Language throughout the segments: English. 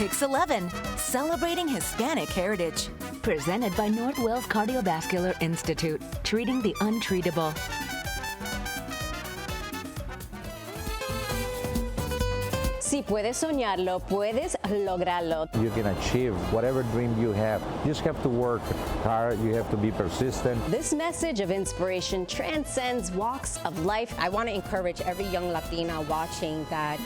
PIX11, celebrating Hispanic heritage. Presented by Northwell Cardiovascular Institute, treating the untreatable. Si puedes soñarlo, puedes lograrlo. You can achieve whatever dream you have. You just have to work hard. You have to be persistent. This message of inspiration transcends walks of life. I want to encourage every young Latina watching that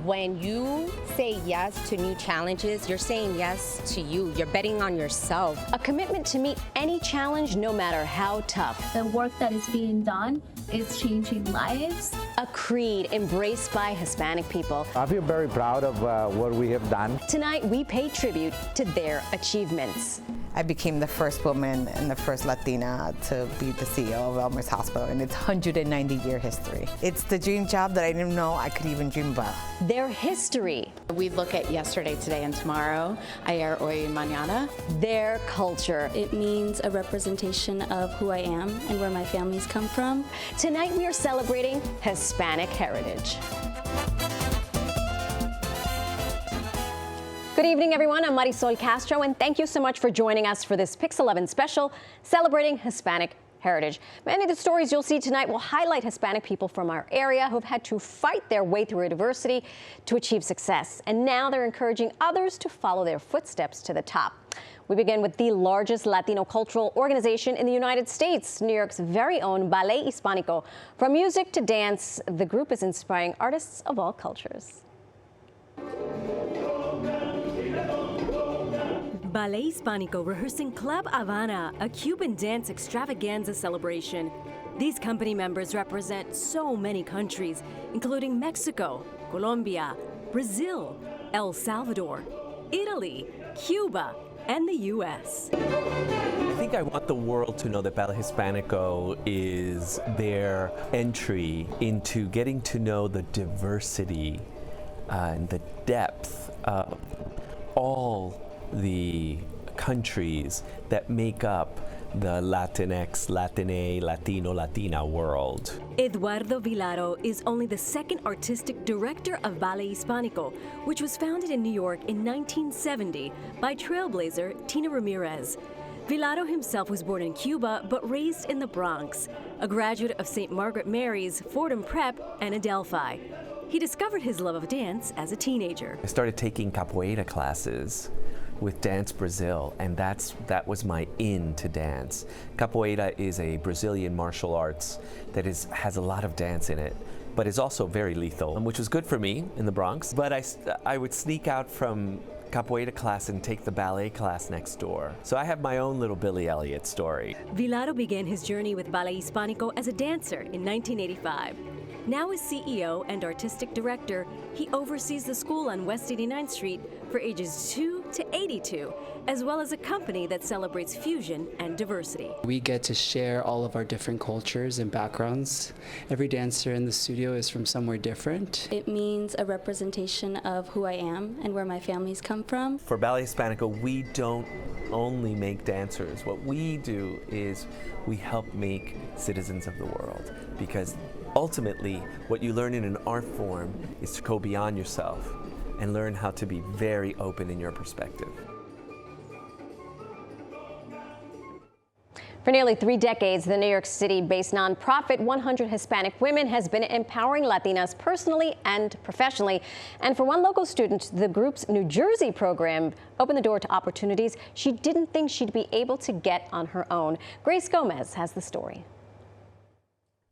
when you say yes to new challenges, you're saying yes to you. You're betting on yourself. A commitment to meet any challenge, no matter how tough. The work that is being done is changing lives. A creed embraced by Hispanic people. I feel very proud of what we have done. Tonight, we pay tribute to their achievements. I became the first woman and the first Latina to be the CEO of Elmer's Hospital in its 190-year history. It's the dream job that I didn't know I could even dream about. Their history. We look at yesterday, today, and tomorrow. Ayer, hoy, mañana. Their culture. It means a representation of who I am and where my family's come from. Tonight, we are celebrating Hispanic heritage. Good evening, everyone. I'm Marisol Castro, and thank you so much for joining us for this PIX11 special celebrating Hispanic heritage. Many of the stories you'll see tonight will highlight Hispanic people from our area who've had to fight their way through adversity to achieve success. And now they're encouraging others to follow their footsteps to the top. We begin with the largest Latino cultural organization in the United States, New York's very own Ballet Hispanico. From music to dance, the group is inspiring artists of all cultures. Ballet Hispanico rehearsing Club Havana, a Cuban dance extravaganza celebration. These company members represent so many countries, including Mexico, Colombia, Brazil, El Salvador, Italy, Cuba, and the U.S. I think I want the world to know that Ballet Hispanico is their entry into getting to know the diversity and the depth of all the countries that make up the Latinx, Latine, Latino, Latina world. Eduardo Vilaro is only the second artistic director of Ballet Hispanico, which was founded in New York in 1970 by trailblazer Tina Ramirez. Vilaro himself was born in Cuba but raised in the Bronx, a graduate of St. Margaret Mary's, Fordham Prep, and Adelphi. He discovered his love of dance as a teenager. I started taking capoeira classes with Dance Brazil, and that was my in to dance. Capoeira is a Brazilian martial arts that has a lot of dance in it, but is also very lethal, which was good for me in the Bronx. But I would sneak out from capoeira class and take the ballet class next door. So I have my own little Billy Elliot story. Vilaro began his journey with Ballet Hispanico as a dancer in 1985. Now as CEO and artistic director, he oversees the school on West 89th Street for ages 2 to 82, as well as a company that celebrates fusion and diversity. We get to share all of our different cultures and backgrounds. Every dancer in the studio is from somewhere different. It means a representation of who I am and where my family's come from. For Ballet Hispanico, we don't only make dancers. What we do is we help make citizens of the world, because ultimately, what you learn in an art form is to go beyond yourself and learn how to be very open in your perspective. For nearly 3 decades, the New York City-based nonprofit 100 Hispanic Women has been empowering Latinas personally and professionally. And for one local student, the group's New Jersey program opened the door to opportunities she didn't think she'd be able to get on her own. Grace Gomez has the story.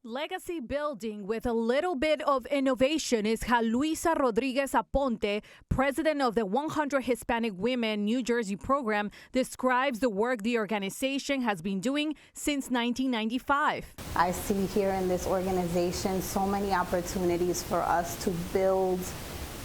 Legacy building with a little bit of innovation is how Luisa Rodriguez Aponte, president of the 100 Hispanic Women New Jersey program, describes the work the organization has been doing since 1995. I see here in this organization so many opportunities for us to build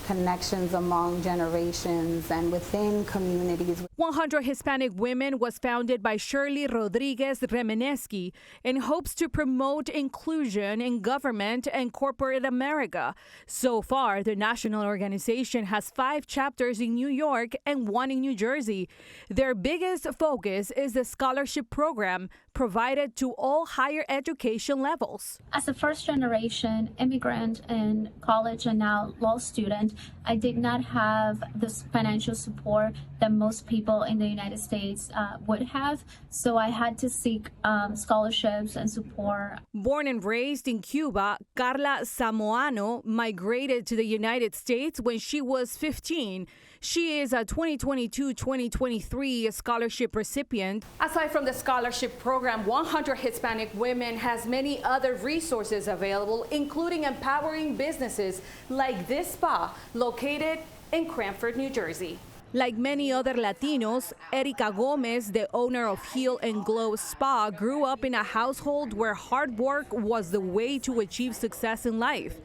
connections among generations and within communities. 100 Hispanic Women was founded by Shirley Rodriguez Remeneski in hopes to promote inclusion in government and corporate America. So far, the national organization has 5 chapters in New York and 1 in New Jersey. Their biggest focus is the scholarship program, provided to all higher education levels. As a first-generation immigrant in college and now law student, I did not have this financial support that most people in the United States would have, so I had to seek scholarships and support. Born and raised in Cuba, Carla Samoano migrated to the United States when she was 15. She is a 2022-2023 scholarship recipient. Aside from the scholarship program, 100 Hispanic Women has many other resources available, including empowering businesses like this spa located in Cranford, New Jersey. Like many other Latinos, Erika Gomez, the owner of Heal and Glow Spa, grew up in a household where hard work was the way to achieve success in life.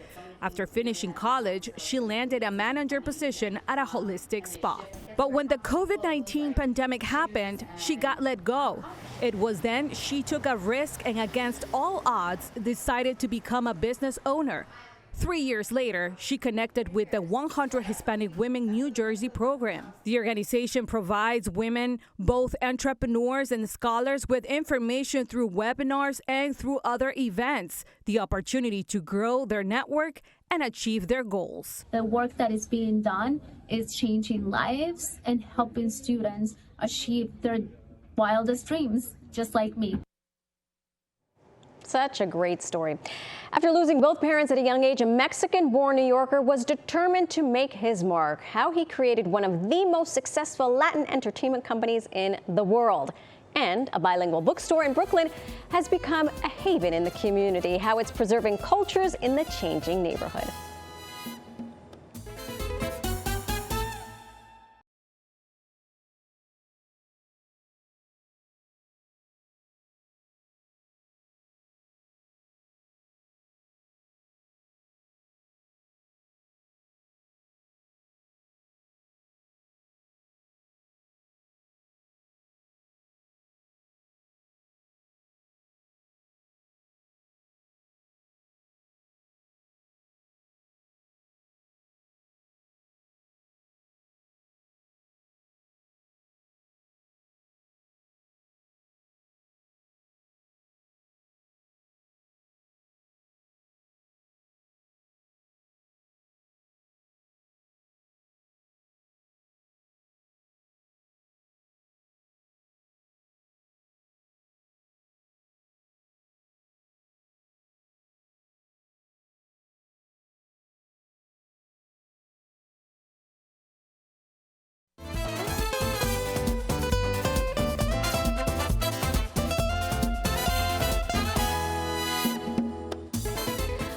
After finishing college, she landed a manager position at a holistic spa. But when the COVID-19 pandemic happened, she got let go. It was then she took a risk and against all odds decided to become a business owner. 3 years later, she connected with the 100 Hispanic Women New Jersey program. The organization provides women, both entrepreneurs and scholars, with information through webinars and through other events, the opportunity to grow their network and achieve their goals. The work that is being done is changing lives and helping students achieve their wildest dreams, just like me. Such a great story. After losing both parents at a young age, a Mexican-born New Yorker was determined to make his mark. How he created one of the most successful Latin entertainment companies in the world. And a bilingual bookstore in Brooklyn has become a haven in the community. How it's preserving cultures in the changing neighborhood.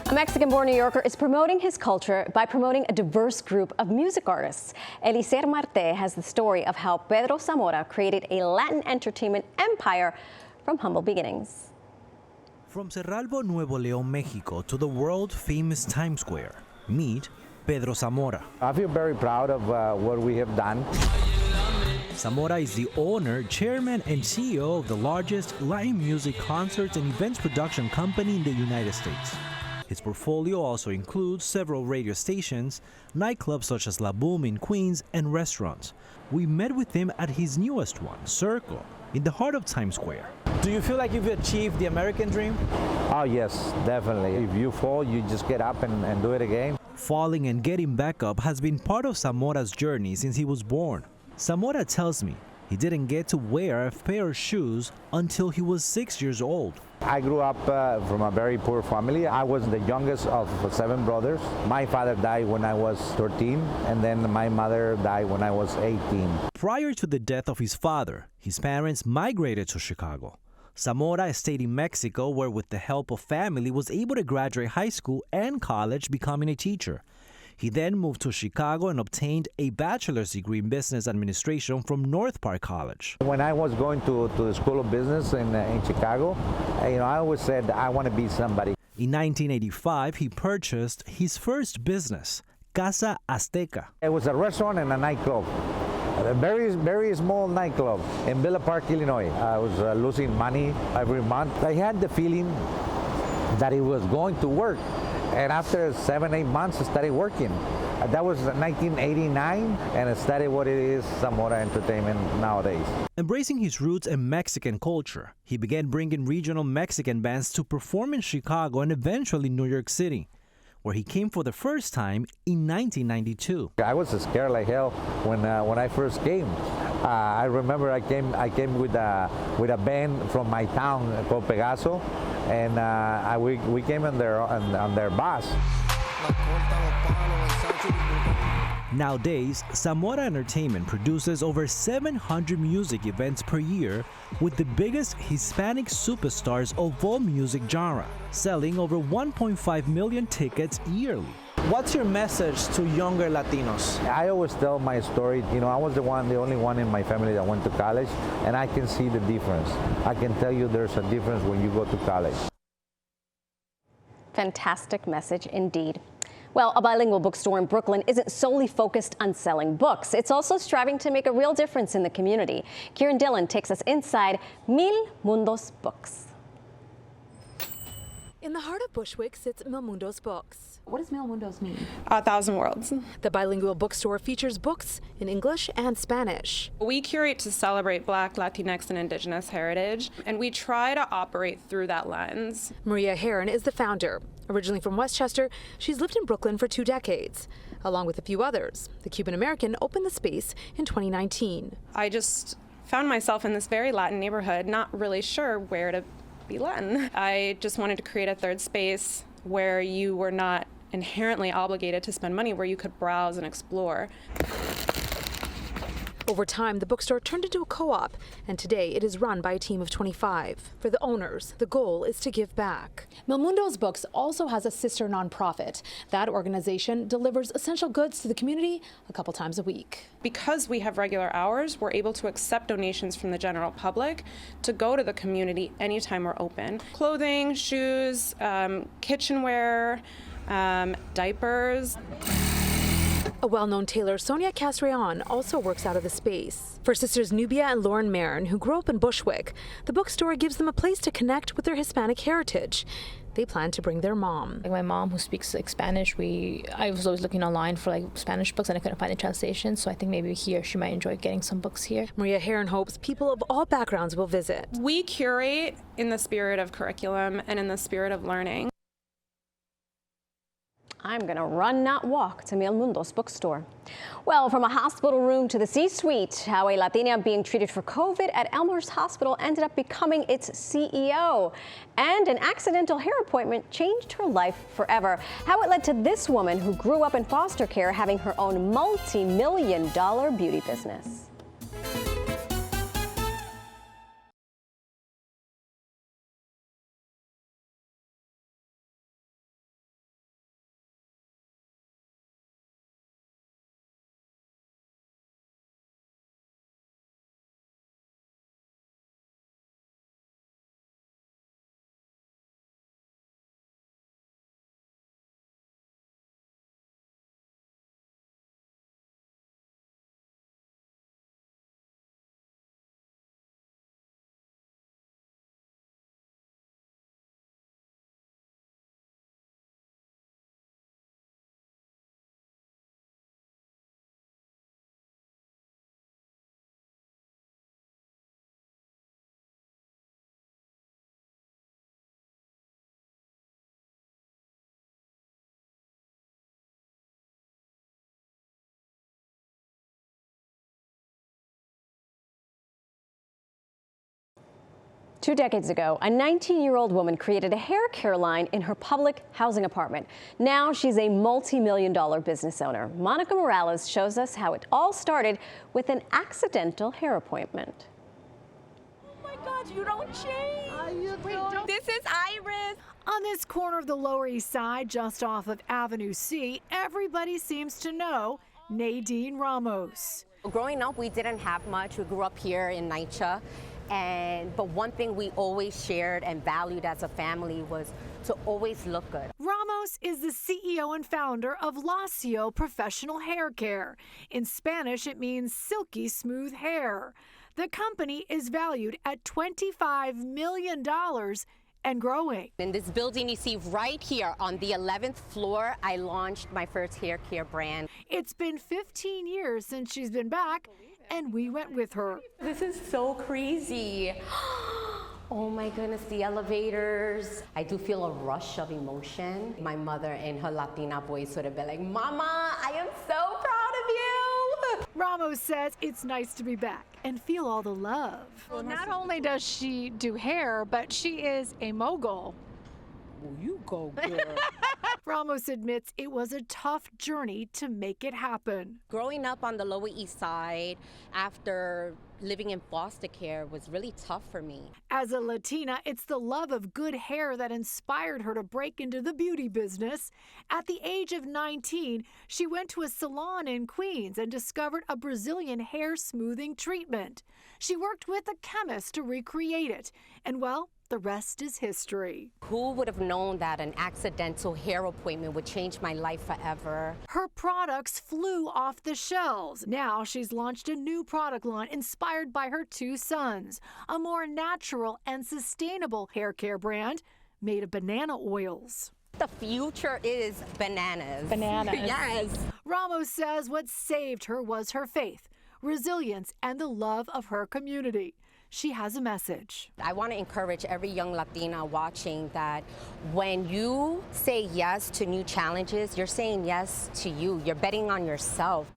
A Mexican-born New Yorker is promoting his culture by promoting a diverse group of music artists. Elicer Marte has the story of how Pedro Zamora created a Latin entertainment empire from humble beginnings. From Cerralbo, Nuevo León, Mexico to the world-famous Times Square, meet Pedro Zamora. I feel very proud of what we have done. Zamora is the owner, chairman, and CEO of the largest Latin music concerts and events production company in the United States. His portfolio also includes several radio stations, nightclubs such as La Boom in Queens, and restaurants. We met with him at his newest one, Circle, in the heart of Times Square. Do you feel like you've achieved the American dream? Oh yes, definitely. If you fall, you just get up and do it again. Falling and getting back up has been part of Zamora's journey since he was born. Zamora tells me he didn't get to wear a pair of shoes until he was 6 years old. I grew up from a very poor family. I was the youngest of 7 brothers. My father died when I was 13, and then my mother died when I was 18. Prior to the death of his father, his parents migrated to Chicago. Zamora stayed in Mexico, where with the help of family was able to graduate high school and college, becoming a teacher. He then moved to Chicago and obtained a bachelor's degree in business administration from North Park College. When I was going to the School of Business in Chicago, I always said I want to be somebody. In 1985, he purchased his first business, Casa Azteca. It was a restaurant and a nightclub. A very, very small nightclub in Villa Park, Illinois. I was losing money every month. I had the feeling that it was going to work. And after 7-8 months, I started working. That was 1989, and it started what it is, Zamora Entertainment nowadays. Embracing his roots and Mexican culture, he began bringing regional Mexican bands to perform in Chicago and eventually New York City, where he came for the first time in 1992. I was scared like hell when I first came. I remember I came with a band from my town called Pegaso, and we came on their bus. Nowadays, Zamora Entertainment produces over 700 music events per year with the biggest Hispanic superstars of all music genre, selling over 1.5 million tickets yearly. What's your message to younger Latinos? I always tell my story. You know, I was the only one in my family that went to college, and I can see the difference. I can tell you there's a difference when you go to college. Fantastic message indeed. Well, a bilingual bookstore in Brooklyn isn't solely focused on selling books. It's also striving to make a real difference in the community. Kieran Dillon takes us inside Mil Mundos Books. In the heart of Bushwick sits Mil Mundos Books. What does Mil Mundos mean? 1,000 Worlds. The bilingual bookstore features books in English and Spanish. We curate to celebrate Black, Latinx, and Indigenous heritage, and we try to operate through that lens. Maria Heron is the founder. Originally from Westchester, she's lived in Brooklyn for 2 decades. Along with a few others, the Cuban-American opened the space in 2019. I just found myself in this very Latin neighborhood, not really sure where to be Latin. I just wanted to create a third space where you were not inherently obligated to spend money, where you could browse and explore. Over time, the bookstore turned into a co-op, and today it is run by a team of 25. For the owners, the goal is to give back. Mil Mundos Books also has a sister nonprofit. That organization delivers essential goods to the community a couple times a week. Because we have regular hours, we're able to accept donations from the general public to go to the community anytime we're open. Clothing, shoes, kitchenware, diapers. A well-known tailor, Sonia Castreon, also works out of the space. For sisters Nubia and Lauren Marin, who grew up in Bushwick, the bookstore gives them a place to connect with their Hispanic heritage. They plan to bring their mom. Like my mom, who speaks Spanish, I was always looking online for Spanish books, and I couldn't find a translation, so I think maybe here she might enjoy getting some books here. Maria Heron hopes people of all backgrounds will visit. We curate in the spirit of curriculum and in the spirit of learning. I'm going to run, not walk, to Mil Mundos Bookstore. Well, from a hospital room to the C-suite, how a Latina being treated for COVID at Elmhurst Hospital ended up becoming its CEO. And an accidental hair appointment changed her life forever. How it led to this woman who grew up in foster care having her own multi-million-dollar beauty business. Two decades ago, a 19-year-old woman created a hair care line in her public housing apartment. Now she's a multi-million-dollar business owner. Monica Morales shows us how it all started with an accidental hair appointment. Oh my God, you don't change. How you doing? This is Iris. On this corner of the Lower East Side, just off of Avenue C, everybody seems to know Nadine Ramos. Growing up, we didn't have much. We grew up here in NYCHA. But one thing we always shared and valued as a family was to always look good. Ramos is the CEO and founder of Lacio Professional Hair Care. In Spanish, it means silky smooth hair. The company is valued at $25 million and growing. In this building you see right here on the 11th floor, I launched my first hair care brand. It's been 15 years since she's been back, and we went with her. This is so crazy. Oh my goodness, the elevators. I do feel a rush of emotion. My mother in her Latina voice would have been like, Mama, I am so proud of you. Ramos says it's nice to be back and feel all the love. Well, not only does she do hair, but she is a mogul. Well, you go, girl. Ramos admits it was a tough journey to make it happen. Growing up on the Lower East Side after living in foster care was really tough for me. As a Latina, it's the love of good hair that inspired her to break into the beauty business. At the age of 19, she went to a salon in Queens and discovered a Brazilian hair smoothing treatment. She worked with a chemist to recreate it, and well, the rest is history. Who would have known that an accidental hair appointment would change my life forever? Her products flew off the shelves. Now she's launched a new product line inspired by her two sons, a more natural and sustainable hair care brand made of banana oils. The future is bananas. Bananas. Yes. Ramos says what saved her was her faith, resilience, and the love of her community. She has a message. I want to encourage every young Latina watching that when you say yes to new challenges, you're saying yes to you. You're betting on yourself.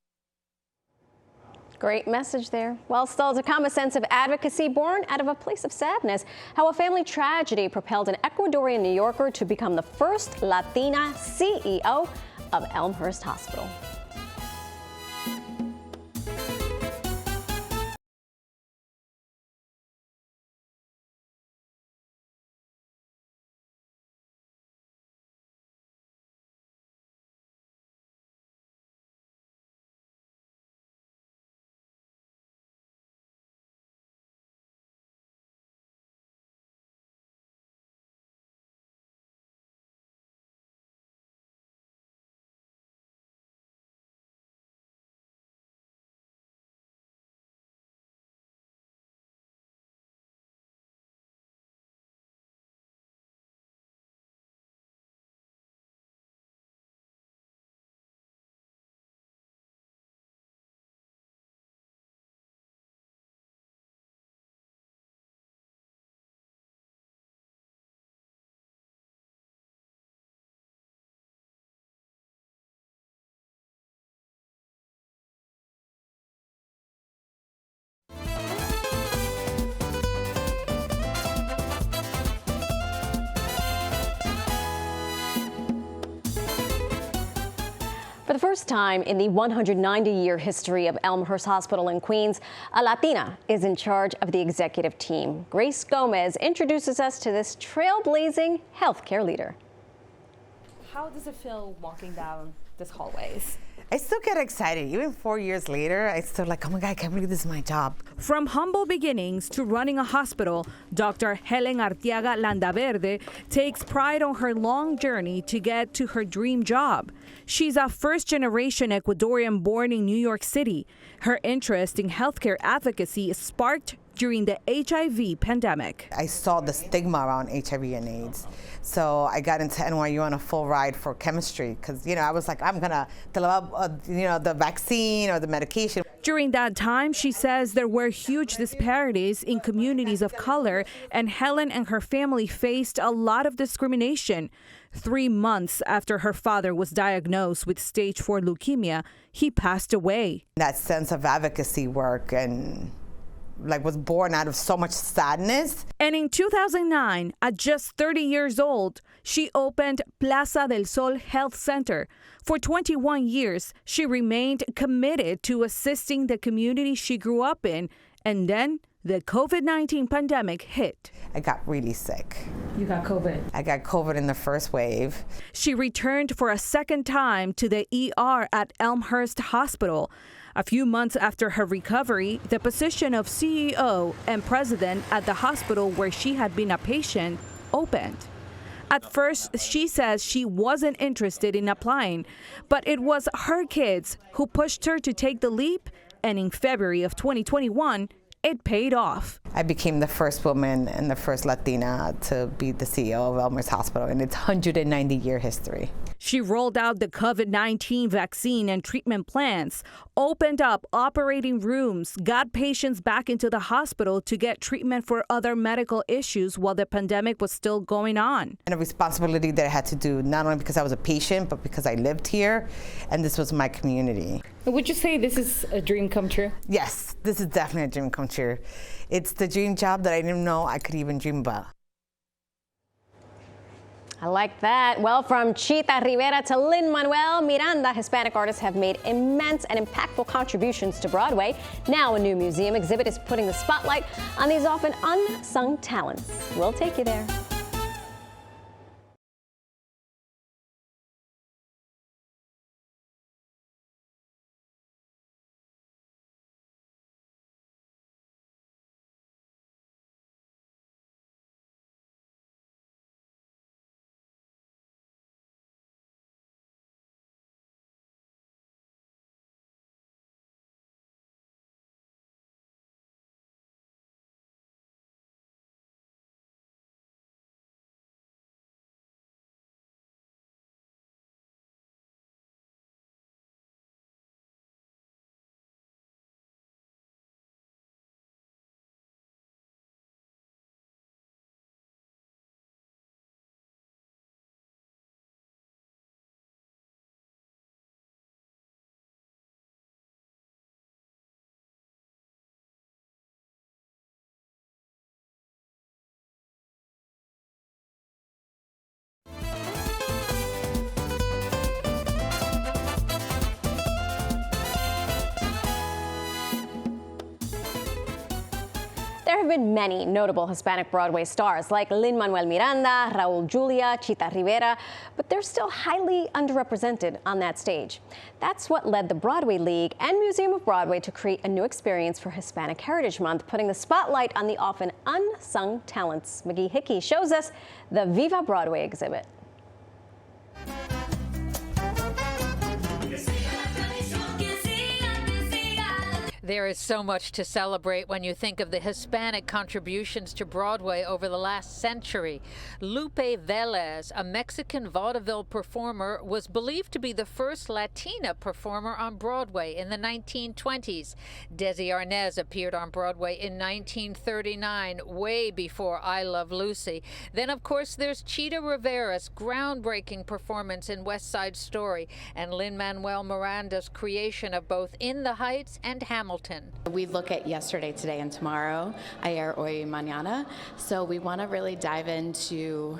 Great message there. Well, still, to come a sense of advocacy born out of a place of sadness, how a family tragedy propelled an Ecuadorian New Yorker to become the first Latina CEO of Elmhurst Hospital. For the first time in the 190-year history of Elmhurst Hospital in Queens, a Latina is in charge of the executive team. Grace Gomez introduces us to this trailblazing healthcare leader. How does it feel walking down these hallways? I still get excited. Even 4 years later, I still like, oh my God, I can't believe this is my job. From humble beginnings to running a hospital, Dr. Helen Arteaga Landaverde takes pride on her long journey to get to her dream job. She's a first-generation Ecuadorian born in New York City. Her interest in healthcare advocacy sparked during the HIV pandemic. I saw the stigma around HIV and AIDS. So I got into NYU on a full ride for chemistry because, I was like, I'm going to develop, the vaccine or the medication. During that time, she says there were huge disparities in communities of color, and Helen and her family faced a lot of discrimination. 3 months after her father was diagnosed with stage 4 leukemia, he passed away. That sense of advocacy work and was born out of so much sadness. And in 2009, at just 30 years old, she opened Plaza del Sol Health Center. For 21 years, she remained committed to assisting the community she grew up in. And then the COVID-19 pandemic hit. I got really sick. You got COVID? I got COVID in the first wave. She returned for a second time to the ER at Elmhurst Hospital. A few months after her recovery, the position of CEO and president at the hospital where she had been a patient opened. At first, she says she wasn't interested in applying, but it was her kids who pushed her to take the leap, and in February of 2021, it paid off. I became the first woman and the first Latina to be the CEO of Elmer's Hospital in its 190-year history. She rolled out the COVID-19 vaccine and treatment plans, opened up operating rooms, got patients back into the hospital to get treatment for other medical issues while the pandemic was still going on. And a responsibility that I had to do not only because I was a patient, but because I lived here and this was my community. Would you say this is a dream come true? Yes, this is definitely a dream come true. It's the dream job that I didn't know I could even dream about. I like that. Well, from Chita Rivera to Lin-Manuel Miranda, Hispanic artists have made immense and impactful contributions to Broadway. Now a new museum exhibit is putting the spotlight on these often unsung talents. We'll take you there. There have been many notable Hispanic Broadway stars like Lin-Manuel Miranda, Raul Julia, Chita Rivera, but they're still highly underrepresented on that stage. That's what led the Broadway League and Museum of Broadway to create a new experience for Hispanic Heritage Month, putting the spotlight on the often unsung talents. McGee Hickey shows us the Viva Broadway exhibit. There is so much to celebrate when you think of the Hispanic contributions to Broadway over the last century. Lupe Velez, a Mexican vaudeville performer, was believed to be the first Latina performer on Broadway in the 1920s. Desi Arnaz appeared on Broadway in 1939, way before I Love Lucy. Then, of course, there's Chita Rivera's groundbreaking performance in West Side Story, and Lin-Manuel Miranda's creation of both In the Heights and Hamilton. We look at yesterday, today, and tomorrow, ayer, hoy, mañana. So we want to really dive into,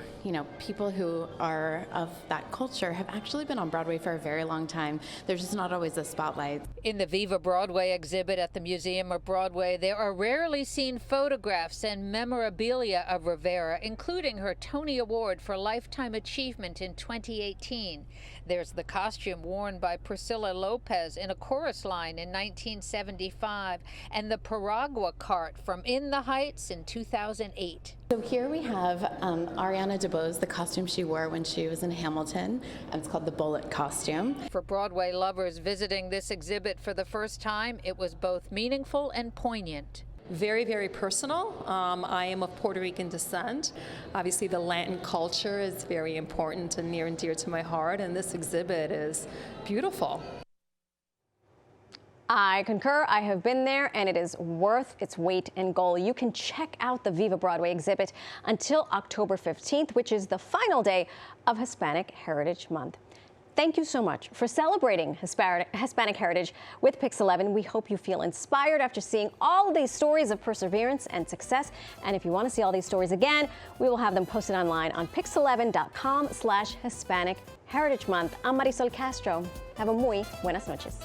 people who are of that culture have actually been on Broadway for a very long time. There's just not always a spotlight. In the Viva Broadway exhibit at the Museum of Broadway, there are rarely seen photographs and memorabilia of Rivera, including her Tony Award for Lifetime Achievement in 2018. There's the costume worn by Priscilla Lopez in a chorus line in 1975, and the Piragua cart from In the Heights in 2008. So here we have Ariana DeBose, the costume she wore when she was in Hamilton, and it's called the Bullet costume. For Broadway lovers visiting this exhibit for the first time, it was both meaningful and poignant. Very, very personal. I am of Puerto Rican descent. Obviously, the Latin culture is very important and near and dear to my heart, and this exhibit is beautiful. I concur. I have been there, and it is worth its weight in gold. You can check out the Viva Broadway exhibit until October 15th, which is the final day of Hispanic Heritage Month. Thank you so much for celebrating Hispanic heritage with PIX11. We hope you feel inspired after seeing all of these stories of perseverance and success. And if you want to see all these stories again, we will have them posted online on PIX11.com/Hispanic Heritage Month. I'm Marisol Castro. Have a muy buenas noches.